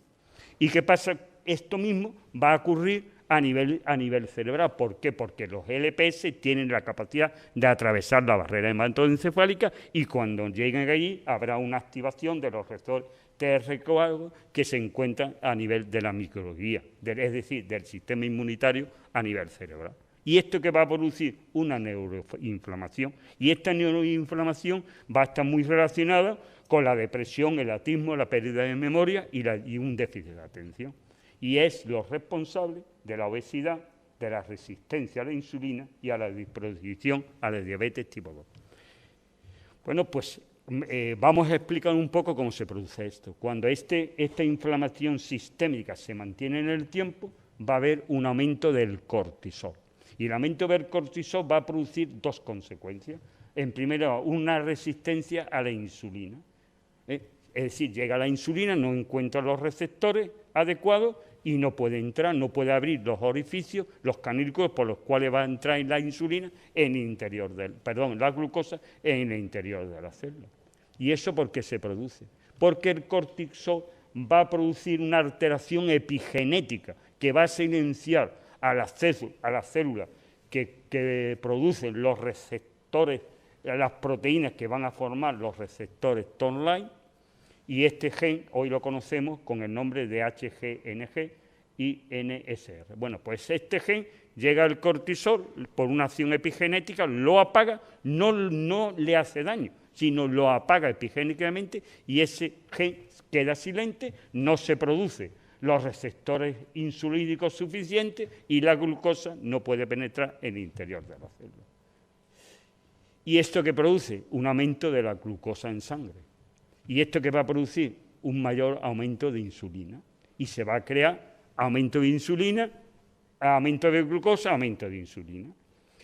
¿Y qué pasa? Esto mismo va a ocurrir a nivel cerebral. ¿Por qué? Porque los LPS tienen la capacidad de atravesar la barrera hematoencefálica y cuando lleguen allí habrá una activación de los receptores TRL4 que se encuentran a nivel de la microglía, es decir, del sistema inmunitario a nivel cerebral. Y esto que va a producir una neuroinflamación. Y esta neuroinflamación va a estar muy relacionada con la depresión, el autismo, la pérdida de memoria y un déficit de atención. Y es lo responsable de la obesidad, de la resistencia a la insulina y a la predisposición a la diabetes tipo 2. Bueno, pues vamos a explicar un poco cómo se produce esto. Cuando esta inflamación sistémica se mantiene en el tiempo, va a haber un aumento del cortisol. Y el aumento del cortisol va a producir dos consecuencias. En primer lugar, una resistencia a la insulina. Es decir, llega la insulina, no encuentra los receptores adecuados y no puede entrar, no puede abrir los orificios, los canículos por los cuales va a entrar la insulina en el interior la glucosa en el interior de la célula. ¿Y eso por qué se produce? Porque el cortisol va a producir una alteración epigenética que va a silenciar a las células que producen los receptores, las proteínas que van a formar los receptores Toll-like, y este gen hoy lo conocemos con el nombre de HGNG y NSR. Bueno, pues este gen llega al cortisol por una acción epigenética, lo apaga, no le hace daño, sino lo apaga epigénicamente y ese gen queda silente, no se produce los receptores insulínicos suficientes y la glucosa no puede penetrar en el interior de la célula. ¿Y esto qué produce? Un aumento de la glucosa en sangre. ¿Y esto qué va a producir? Un mayor aumento de insulina. Y se va a crear aumento de insulina, aumento de glucosa, aumento de insulina.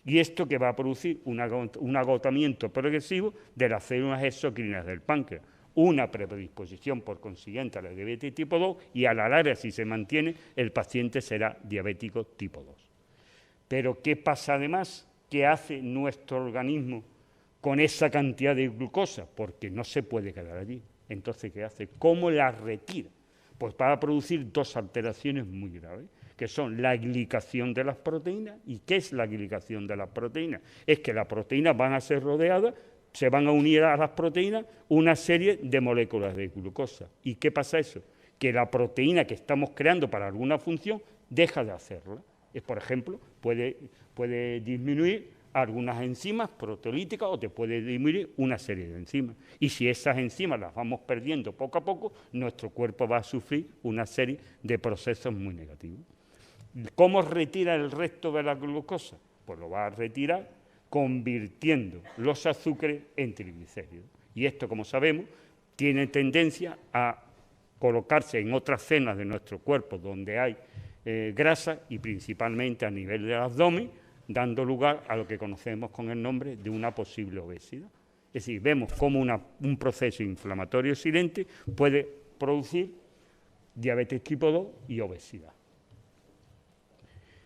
Y esto que va a producir un agotamiento progresivo de las células exocrinas del páncreas. Una predisposición, por consiguiente, a la diabetes tipo 2 y a la larga, si se mantiene, el paciente será diabético tipo 2. Pero ¿qué pasa además? ¿Qué hace nuestro organismo con esa cantidad de glucosa? Porque no se puede quedar allí. Entonces, ¿qué hace? ¿Cómo la retira? Pues va a producir dos alteraciones muy graves, que son la glicación de las proteínas. ¿Y qué es la glicación de las proteínas? Es que las proteínas van a ser rodeadas, se van a unir a las proteínas una serie de moléculas de glucosa. ¿Y qué pasa eso? Que la proteína que estamos creando para alguna función deja de hacerla. Por ejemplo, puede disminuir algunas enzimas proteolíticas o te puede disminuir una serie de enzimas. Y si esas enzimas las vamos perdiendo poco a poco, nuestro cuerpo va a sufrir una serie de procesos muy negativos. ¿Cómo retira el resto de la glucosa? Pues lo va a retirar convirtiendo los azúcares en triglicéridos. Y esto, como sabemos, tiene tendencia a colocarse en otras zonas de nuestro cuerpo donde hay grasa y principalmente a nivel del abdomen, dando lugar a lo que conocemos con el nombre de una posible obesidad. Es decir, vemos cómo un proceso inflamatorio silente puede producir diabetes tipo 2 y obesidad.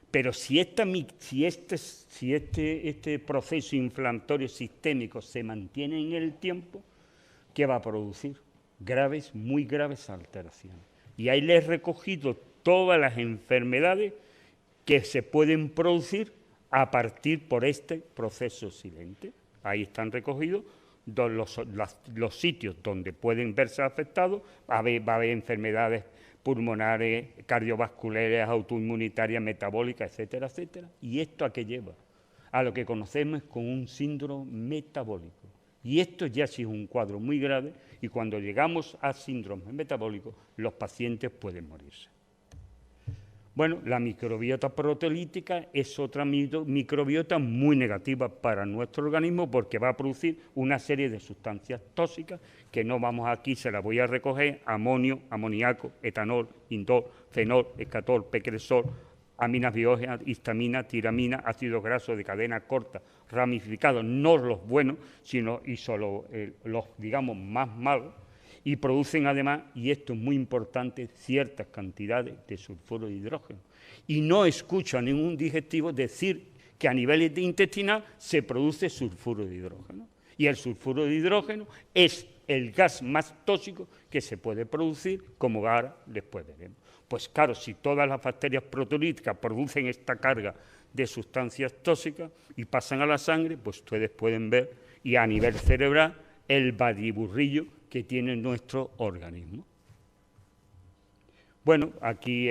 Pero si este proceso inflamatorio sistémico se mantiene en el tiempo, ¿qué va a producir? Muy graves alteraciones. Y ahí les he recogido todas las enfermedades que se pueden producir a partir por este proceso silente. Ahí están recogidos los sitios donde pueden verse afectados. Va a haber enfermedades pulmonares, cardiovasculares, autoinmunitarias, metabólicas, etcétera, etcétera. ¿Y esto a qué lleva? A lo que conocemos como un síndrome metabólico. Y esto ya sí es un cuadro muy grave y cuando llegamos a síndromes metabólicos, los pacientes pueden morirse. Bueno, la microbiota proteolítica es otra microbiota muy negativa para nuestro organismo porque va a producir una serie de sustancias tóxicas que no vamos aquí, se las voy a recoger: amonio, amoníaco, etanol, indol, fenol, escatol, pecresol, aminas biógenas, histamina, tiramina, ácidos grasos de cadena corta, ramificados, no los buenos, sino y solo los, digamos, más malos, y producen además, y esto es muy importante, ciertas cantidades de sulfuro de hidrógeno. Y no escucho a ningún digestivo decir que a nivel intestinal se produce sulfuro de hidrógeno. Y el sulfuro de hidrógeno es el gas más tóxico que se puede producir, como ahora después veremos. Pues claro, si todas las bacterias proteolíticas producen esta carga de sustancias tóxicas y pasan a la sangre, pues ustedes pueden ver, y a nivel cerebral, el batiburrillo que tiene nuestro organismo. Bueno, aquí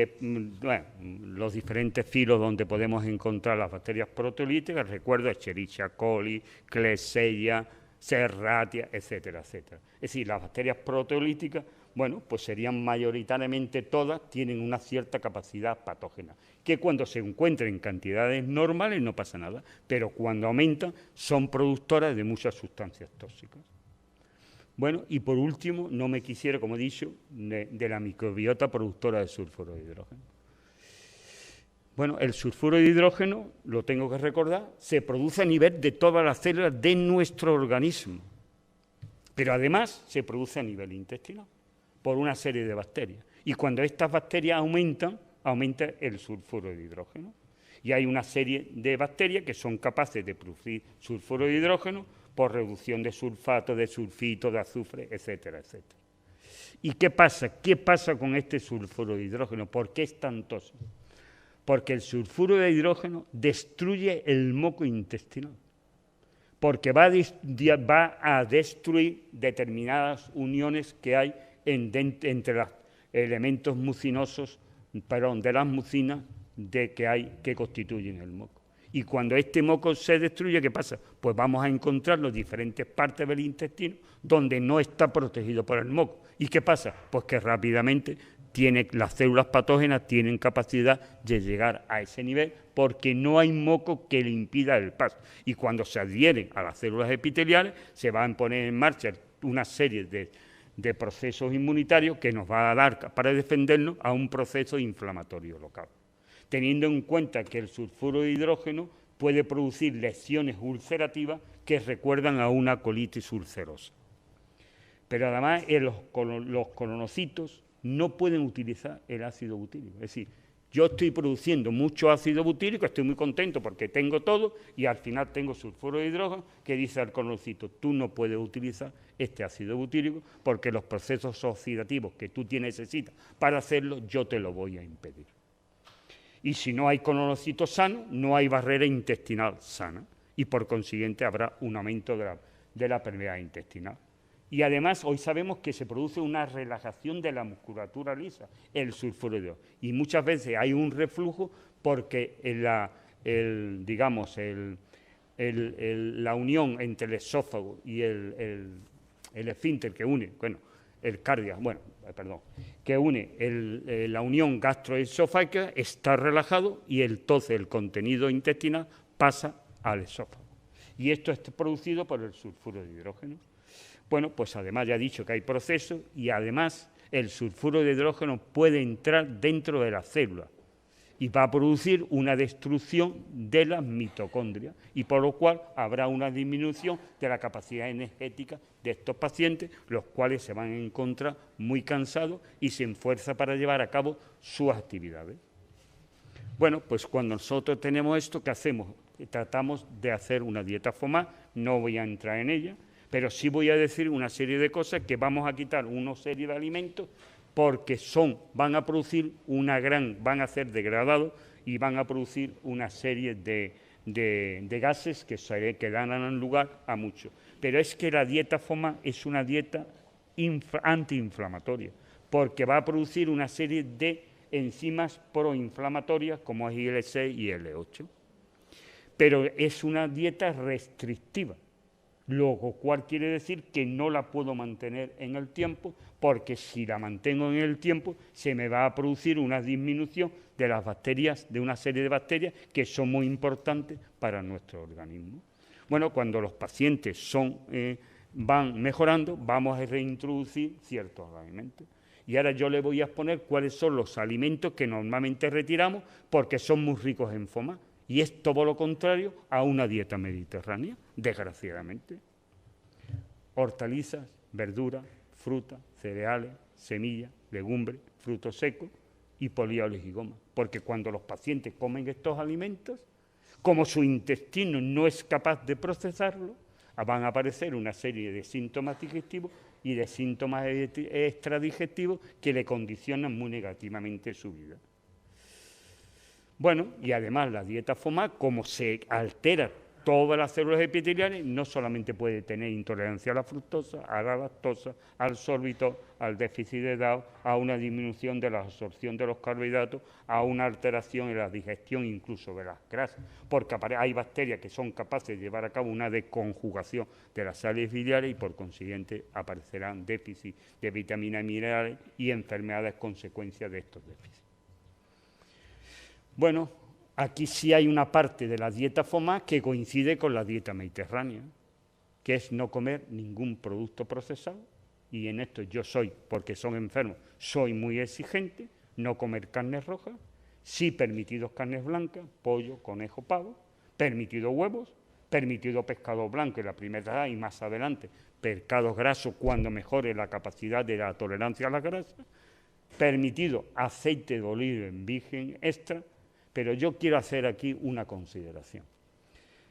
los diferentes filos donde podemos encontrar las bacterias proteolíticas, recuerdo Escherichia coli, Klebsiella, Serratia, etcétera, etcétera. Es decir, las bacterias proteolíticas, bueno, pues serían mayoritariamente todas, tienen una cierta capacidad patógena, que cuando se encuentran en cantidades normales no pasa nada, pero cuando aumentan son productoras de muchas sustancias tóxicas. Bueno, y por último, no me quisiera, como he dicho, de la microbiota productora de sulfuro de hidrógeno. Bueno, el sulfuro de hidrógeno, lo tengo que recordar, se produce a nivel de todas las células de nuestro organismo, pero además se produce a nivel intestinal por una serie de bacterias. Y cuando estas bacterias aumentan, aumenta el sulfuro de hidrógeno. Y hay una serie de bacterias que son capaces de producir sulfuro de hidrógeno por reducción de sulfato, de sulfito, de azufre, etcétera, etcétera. ¿Y qué pasa? ¿Qué pasa con este sulfuro de hidrógeno? ¿Por qué es tan tóxico? Porque el sulfuro de hidrógeno destruye el moco intestinal, porque va a destruir determinadas uniones que hay entre los elementos mucinosos, de las mucinas que constituyen el moco. Y cuando este moco se destruye, ¿qué pasa? Pues vamos a encontrar las diferentes partes del intestino donde no está protegido por el moco. ¿Y qué pasa? Pues que rápidamente las células patógenas tienen capacidad de llegar a ese nivel porque no hay moco que le impida el paso. Y cuando se adhieren a las células epiteliales, se van a poner en marcha una serie de procesos inmunitarios que nos va a dar para defendernos a un proceso inflamatorio local, teniendo en cuenta que el sulfuro de hidrógeno puede producir lesiones ulcerativas que recuerdan a una colitis ulcerosa. Pero además los colonocitos no pueden utilizar el ácido butírico. Es decir, yo estoy produciendo mucho ácido butírico, estoy muy contento porque tengo todo y al final tengo sulfuro de hidrógeno que dice al colonocito: tú no puedes utilizar este ácido butírico porque los procesos oxidativos que tú necesitas para hacerlo yo te lo voy a impedir. Y si no hay colonocito sano, no hay barrera intestinal sana y por consiguiente habrá un aumento de la permeabilidad intestinal. Y además hoy sabemos que se produce una relajación de la musculatura lisa, el sulfuro de hidrógeno. Y muchas veces hay un reflujo porque la unión entre el esófago y el esfínter que une, que une la unión gastroesofágica está relajado y entonces el contenido intestinal pasa al esófago. Y esto es producido por el sulfuro de hidrógeno. Bueno, pues además ya he dicho que hay procesos y además el sulfuro de hidrógeno puede entrar dentro de la célula y va a producir una destrucción de las mitocondrias y por lo cual habrá una disminución de la capacidad energética de estos pacientes, los cuales se van a encontrar muy cansados y sin fuerza para llevar a cabo sus actividades. Bueno, pues cuando nosotros tenemos esto, ¿qué hacemos? Tratamos de hacer una dieta FODMAP, no voy a entrar en ella, pero sí voy a decir una serie de cosas que vamos a quitar una serie de alimentos porque van a producir van a ser degradados y van a producir una serie de gases que dan lugar a mucho. Pero es que la dieta FODMAP es una dieta antiinflamatoria porque va a producir una serie de enzimas proinflamatorias como es IL-6 y IL-8. Pero es una dieta restrictiva. lo cual quiere decir que no la puedo mantener en el tiempo, porque si la mantengo en el tiempo se me va a producir una disminución de las bacterias, de una serie de bacterias que son muy importantes para nuestro organismo. Bueno, cuando los pacientes van mejorando, vamos a reintroducir ciertos alimentos. Y ahora yo le voy a exponer cuáles son los alimentos que normalmente retiramos porque son muy ricos en FODMAP. Y es todo lo contrario a una dieta mediterránea, desgraciadamente. Hortalizas, verduras, frutas, cereales, semillas, legumbres, frutos secos y polioles y gomas. Porque cuando los pacientes comen estos alimentos, como su intestino no es capaz de procesarlo, van a aparecer una serie de síntomas digestivos y de síntomas extradigestivos que le condicionan muy negativamente su vida. Bueno, y además la dieta FODMAP, como se altera todas las células epiteliales, no solamente puede tener intolerancia a la fructosa, a la lactosa, al sorbitol, al déficit de DAO, a una disminución de la absorción de los carbohidratos, a una alteración en la digestión incluso de las grasas, porque hay bacterias que son capaces de llevar a cabo una desconjugación de las sales biliares y por consiguiente aparecerán déficits de vitaminas y minerales y enfermedades consecuencia de estos déficits. Bueno, aquí sí hay una parte de la dieta FODMAP que coincide con la dieta mediterránea, que es no comer ningún producto procesado, y en esto yo porque son enfermos, soy muy exigente, no comer carnes rojas, sí permitidos carnes blancas, pollo, conejo, pavo, permitido huevos, permitido pescado blanco en la primera edad y más adelante pescados grasos cuando mejore la capacidad de la tolerancia a la grasa, permitido aceite de oliva en virgen extra. Pero yo quiero hacer aquí una consideración.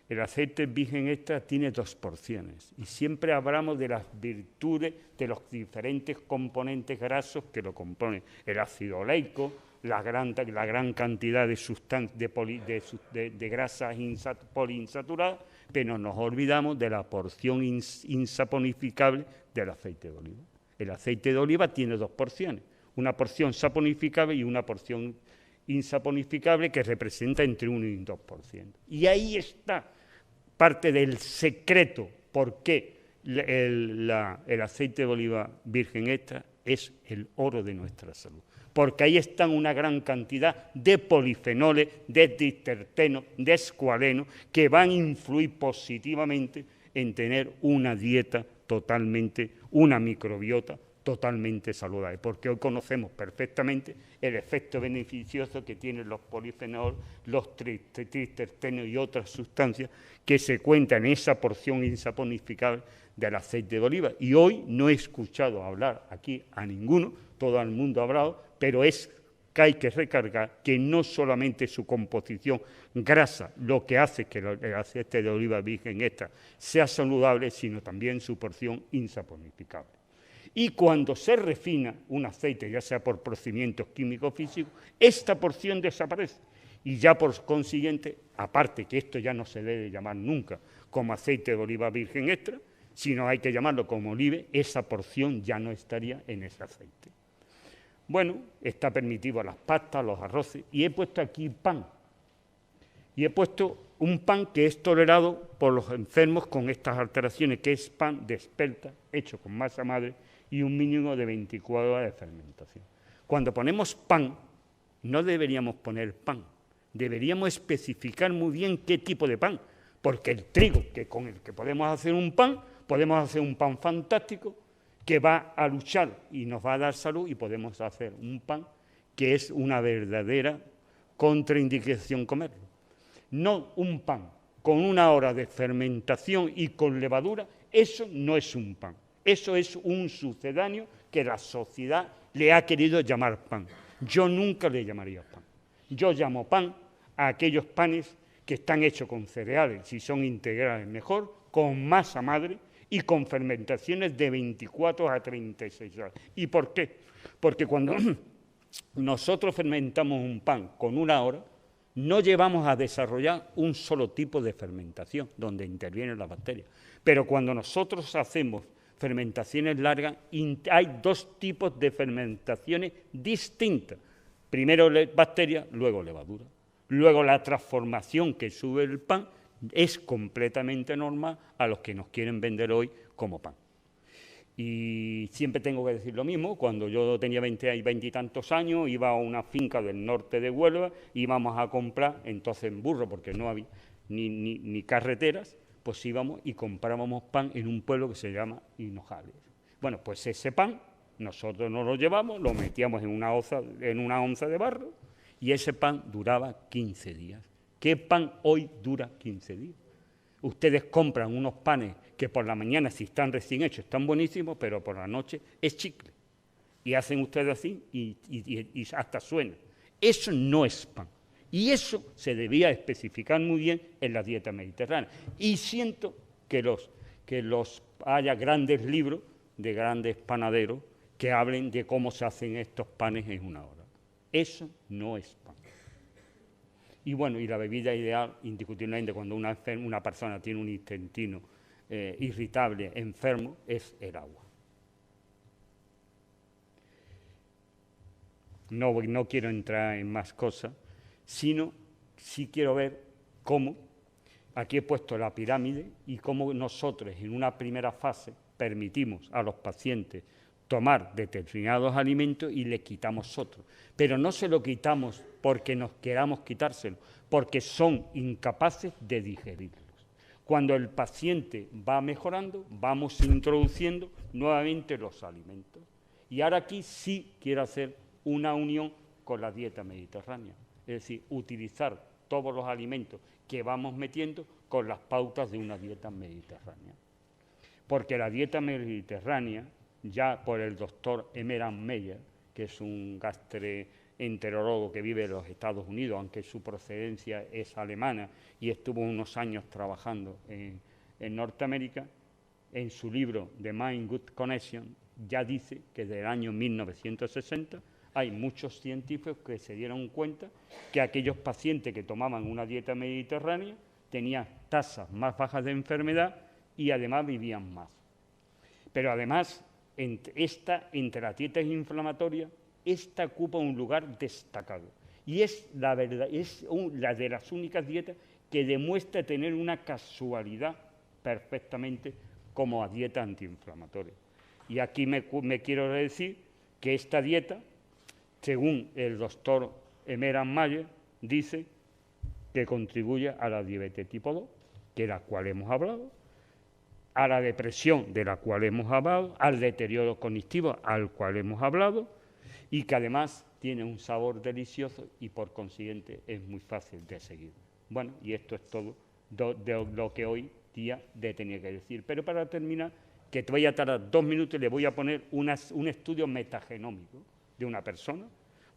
El aceite virgen extra tiene 2 porciones y siempre hablamos de las virtudes de los diferentes componentes grasos que lo componen. El ácido oleico, la gran cantidad de grasas poliinsaturadas, pero nos olvidamos de la porción insaponificable del aceite de oliva. El aceite de oliva tiene 2 porciones, una porción saponificable y una porción insaponificable que representa entre 1 y 2%. Y ahí está parte del secreto por qué el aceite de oliva virgen extra es el oro de nuestra salud. Porque ahí están una gran cantidad de polifenoles, de distertenos, de escualenos, que van a influir positivamente en tener una dieta totalmente, una microbiota totalmente saludable, porque hoy conocemos perfectamente el efecto beneficioso que tienen los polifenoles, los tristertenos y otras sustancias que se cuentan en esa porción insaponificable del aceite de oliva. Y hoy no he escuchado hablar aquí a ninguno, todo el mundo ha hablado, pero es que hay que recargar que no solamente su composición grasa lo que hace que el aceite de oliva virgen extra sea saludable, sino también su porción insaponificable. Y cuando se refina un aceite, ya sea por procedimientos químicos físicos, esta porción desaparece. Y ya por consiguiente, aparte que esto ya no se debe llamar nunca como aceite de oliva virgen extra, sino hay que llamarlo como olive, esa porción ya no estaría en ese aceite. Bueno, está permitido las pastas, los arroces, y he puesto aquí pan. Y he puesto un pan que es tolerado por los enfermos con estas alteraciones, que es pan de espelta, hecho con masa madre, y un mínimo de 24 horas de fermentación. Cuando ponemos pan, no deberíamos poner pan, deberíamos especificar muy bien qué tipo de pan, porque el trigo con el que podemos hacer un pan fantástico que va a luchar y nos va a dar salud, y podemos hacer un pan que es una verdadera contraindicación comerlo. No un pan con 1 hora de fermentación y con levadura, eso no es un pan. Eso es un sucedáneo que la sociedad le ha querido llamar pan. Yo nunca le llamaría pan. Yo llamo pan a aquellos panes que están hechos con cereales, si son integrales mejor, con masa madre y con fermentaciones de 24 a 36 horas. ¿Y por qué? Porque cuando nosotros fermentamos un pan con 1 hora, no llevamos a desarrollar un solo tipo de fermentación, donde intervienen las bacterias. Pero cuando nosotros hacemos fermentaciones largas, hay 2 tipos de fermentaciones distintas. Primero bacterias, luego levadura. Luego la transformación que sube el pan es completamente normal a los que nos quieren vender hoy como pan. Y siempre tengo que decir lo mismo. Cuando yo tenía 20 y tantos años, iba a una finca del norte de Huelva, íbamos a comprar, entonces en burro, porque no había ni carreteras, pues íbamos y comprábamos pan en un pueblo que se llama Hinojales. Bueno, pues ese pan nosotros nos lo llevamos, lo metíamos en una onza de barro, y ese pan duraba 15 días. ¿Qué pan hoy dura 15 días? Ustedes compran unos panes que por la mañana, si están recién hechos, están buenísimos, pero por la noche es chicle. Y hacen ustedes así y hasta suena. Eso no es pan. Y eso se debía especificar muy bien en la dieta mediterránea. Y siento que haya grandes libros de grandes panaderos que hablen de cómo se hacen estos panes en una hora. Eso no es pan. Y bueno, y la bebida ideal, indiscutiblemente, cuando una persona tiene un intestino irritable, enfermo, es el agua. No quiero entrar en más cosas, sino sí quiero ver cómo, aquí he puesto la pirámide, y cómo nosotros en una primera fase permitimos a los pacientes tomar determinados alimentos y le quitamos otros. Pero no se lo quitamos porque nos queramos quitárselo, porque son incapaces de digerirlos. Cuando el paciente va mejorando, vamos introduciendo nuevamente los alimentos. Y ahora aquí sí quiero hacer una unión con la dieta mediterránea, es decir, utilizar todos los alimentos que vamos metiendo con las pautas de una dieta mediterránea. Porque la dieta mediterránea, ya por el doctor Emerand Meyer, que es un gastroenterólogo que vive en los Estados Unidos, aunque su procedencia es alemana y estuvo unos años trabajando en Norteamérica, en su libro The Mind-Gut Connection ya dice que desde el año 1960 hay muchos científicos que se dieron cuenta que aquellos pacientes que tomaban una dieta mediterránea tenían tasas más bajas de enfermedad y además vivían más. Pero además, entre las dietas inflamatorias, esta ocupa un lugar destacado. Y es la verdad, es la de las únicas dietas que demuestra tener una casualidad perfectamente como a dieta antiinflamatoria. Y aquí me quiero decir que esta dieta, según el doctor Emerand Meyer, dice que contribuye a la diabetes tipo 2, de la cual hemos hablado, a la depresión, de la cual hemos hablado, al deterioro cognitivo, al cual hemos hablado, y que además tiene un sabor delicioso y por consiguiente es muy fácil de seguir. Bueno, y esto es todo de lo que hoy día tenía que decir. Pero para terminar, que te voy a tardar 2 minutos y le voy a poner un estudio metagenómico de una persona.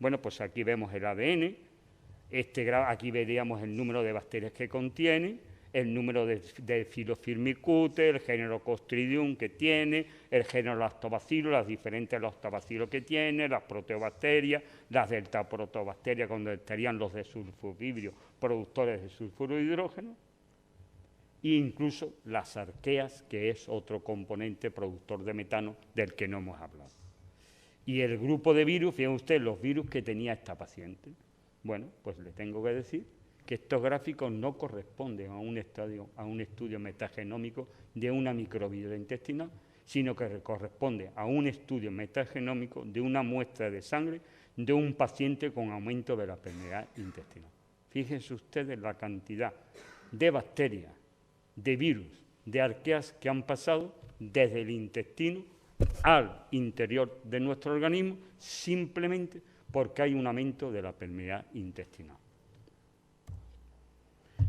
Bueno, pues aquí vemos el ADN, aquí veríamos el número de bacterias que contiene, el número de Filofirmicutes, el género Clostridium que tiene, el género Lactobacillus, las diferentes lactobacillus que tiene, las proteobacterias, las deltaprotobacterias, cuando estarían los de sulfurhídrido, productores de sulfuro de hidrógeno, e incluso las arqueas, que es otro componente productor de metano del que no hemos hablado. Y el grupo de virus, fíjense ustedes los virus que tenía esta paciente. Bueno, pues le tengo que decir que estos gráficos no corresponden a un estudio metagenómico de una microbiota intestinal, sino que corresponde a un estudio metagenómico de una muestra de sangre de un paciente con aumento de la permeabilidad intestinal. Fíjense ustedes la cantidad de bacterias, de virus, de arqueas que han pasado desde el intestino al interior de nuestro organismo simplemente porque hay un aumento de la permeabilidad intestinal.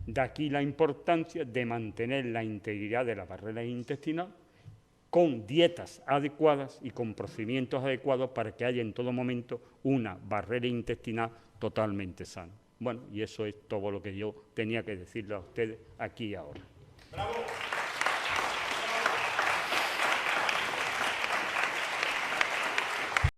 De aquí la importancia de mantener la integridad de la barrera intestinal con dietas adecuadas y con procedimientos adecuados para que haya en todo momento una barrera intestinal totalmente sana. Bueno, y eso es todo lo que yo tenía que decirle a ustedes aquí y ahora. ¡Bravo!